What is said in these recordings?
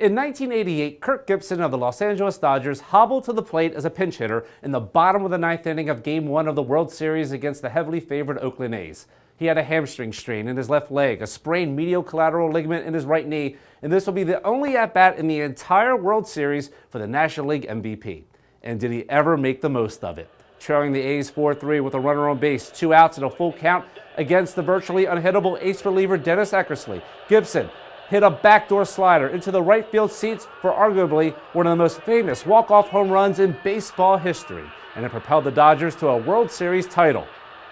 In 1988, Kirk Gibson of the Los Angeles Dodgers hobbled to the plate as a pinch hitter in the bottom of the ninth inning of Game 1 of the World Series against the heavily favored Oakland A's. He had a hamstring strain in his left leg, a sprained medial collateral ligament in his right knee, and this will be the only at-bat in the entire World Series for the National League MVP. And did he ever make the most of it? Trailing the A's 4-3 with a runner on base, 2 outs and a full count against the virtually unhittable ace reliever Dennis Eckersley, Gibson hit a backdoor slider into the right field seats for arguably one of the most famous walk-off home runs in baseball history, and it propelled the Dodgers to a World Series title.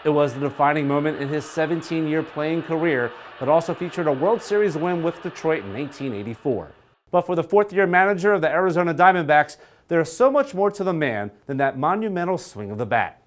It was the defining moment in his 17-year playing career, but also featured a World Series win with Detroit in 1984. But for the fourth-year manager of the Arizona Diamondbacks, there is so much more to the man than that monumental swing of the bat.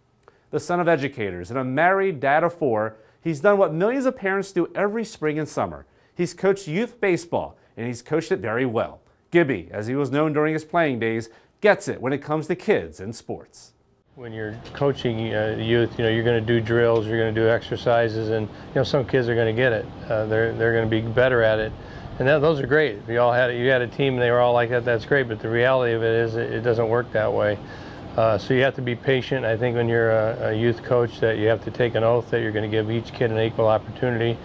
The son of educators and a married dad of 4, he's done what millions of parents do every spring and summer. He's coached youth baseball, and he's coached it very well. Gibby, as he was known during his playing days, gets it when it comes to kids and sports. When you're coaching youth, you're going to do drills, you're going to do exercises, and some kids are going to get it. They're going to be better at it, and those are great. If you had a team and they were all like that, that's great. But the reality of it is, it doesn't work that way. So you have to be patient. I think when you're a youth coach, that you have to take an oath that you're going to give each kid an equal opportunity.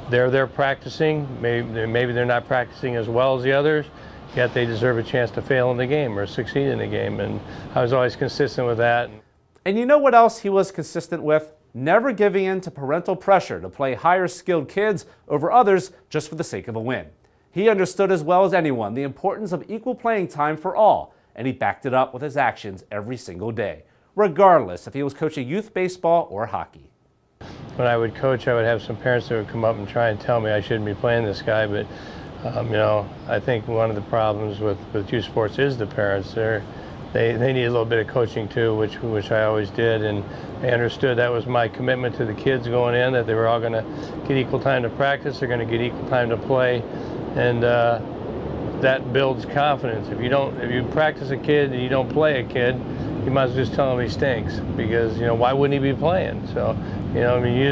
They're practicing. Maybe they're not practicing as well as the others, yet they deserve a chance to fail in the game or succeed in the game. And I was always consistent with that. And you know what else he was consistent with? Never giving in to parental pressure to play higher skilled kids over others just for the sake of a win. He understood as well as anyone the importance of equal playing time for all, and he backed it up with his actions every single day, regardless if he was coaching youth baseball or hockey. When I would coach, I would have some parents that would come up and try and tell me I shouldn't be playing this guy, but I think one of the problems with youth sports is the parents. They need a little bit of coaching too, which I always did, and I understood that was my commitment to the kids going in, that they were all going to get equal time to practice, they're going to get equal time to play, and that builds confidence. If you practice a kid and you don't play a kid, you might as well just tell him he stinks, because why wouldn't he be playing? So you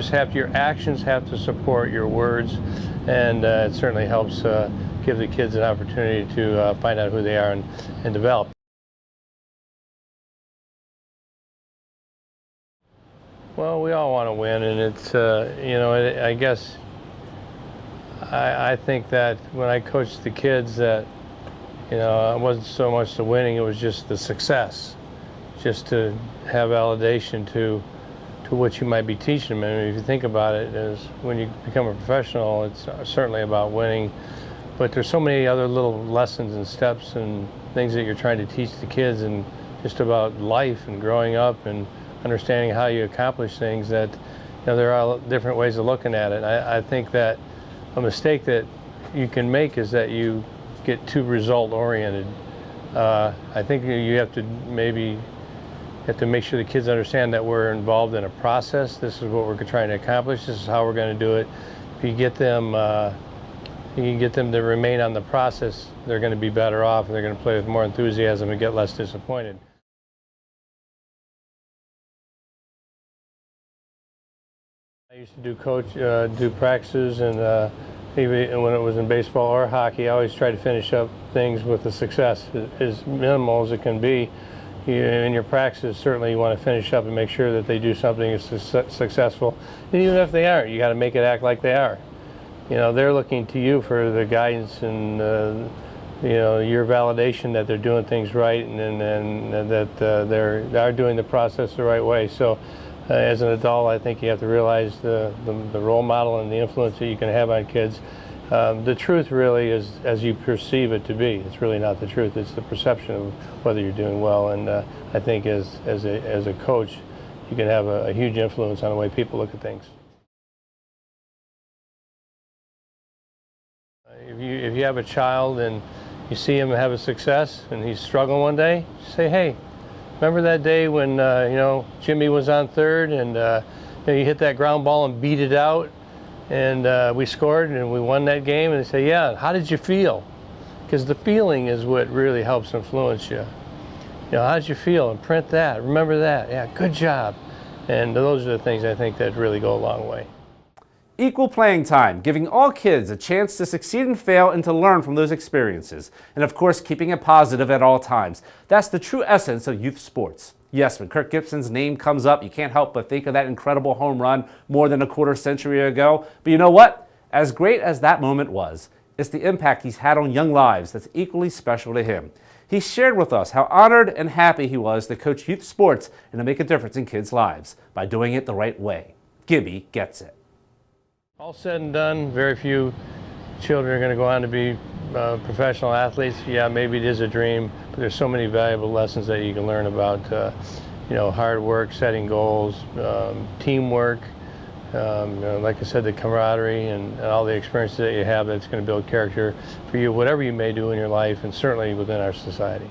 just your actions have to support your words, and it certainly helps give the kids an opportunity to find out who they are and develop. Well, we all want to win, and it's I guess I think that when I coached the kids, that it wasn't so much the winning, it was just the success, just to have validation to what you might be teaching them. I mean, if you think about it, as when you become a professional, it's certainly about winning, but there's so many other little lessons and steps and things that you're trying to teach the kids, and just about life and growing up and understanding how you accomplish things, that there are different ways of looking at it. I think that a mistake that you can make is that you get too result oriented. I think you have to make sure the kids understand that we're involved in a process. This is what we're trying to accomplish. This is how we're going to do it. If you get them, you can get them to remain on the process, they're going to be better off, and they're going to play with more enthusiasm and get less disappointed. I used to do practices, and even when it was in baseball or hockey, I always try to finish up things with a success, as minimal as it can be. In your practices, certainly you want to finish up and make sure that they do something that's successful. And even if they aren't, you got to make it act like they are. They're looking to you for the guidance and your validation that they're doing things right, and that they are doing the process the right way. So as an adult, I think you have to realize the role model and the influence that you can have on kids. The truth really is as you perceive it to be. It's really not the truth. It's the perception of whether you're doing well. And I think as a coach, you can have a huge influence on the way people look at things. If you have a child and you see him have a success and he's struggling one day, say, hey, remember that day when Jimmy was on third and you hit that ground ball and beat it out, and we scored and we won that game? And they say, yeah, how did you feel? Because the feeling is what really helps influence you. How did you feel? And print that. Remember that. Yeah, good job. And those are the things I think that really go a long way. Equal playing time, giving all kids a chance to succeed and fail and to learn from those experiences. And of course, keeping it positive at all times. That's the true essence of youth sports. Yes, when Kirk Gibson's name comes up, you can't help but think of that incredible home run more than a quarter century ago. But you know what? As great as that moment was, it's the impact he's had on young lives that's equally special to him. He shared with us how honored and happy he was to coach youth sports and to make a difference in kids' lives by doing it the right way. Gibby gets it. All said and done, very few children are going to go on to be professional athletes. Yeah, maybe it is a dream, but there's so many valuable lessons that you can learn about, hard work, setting goals, teamwork, like I said, the camaraderie and all the experiences that you have that's going to build character for you, whatever you may do in your life, and certainly within our society.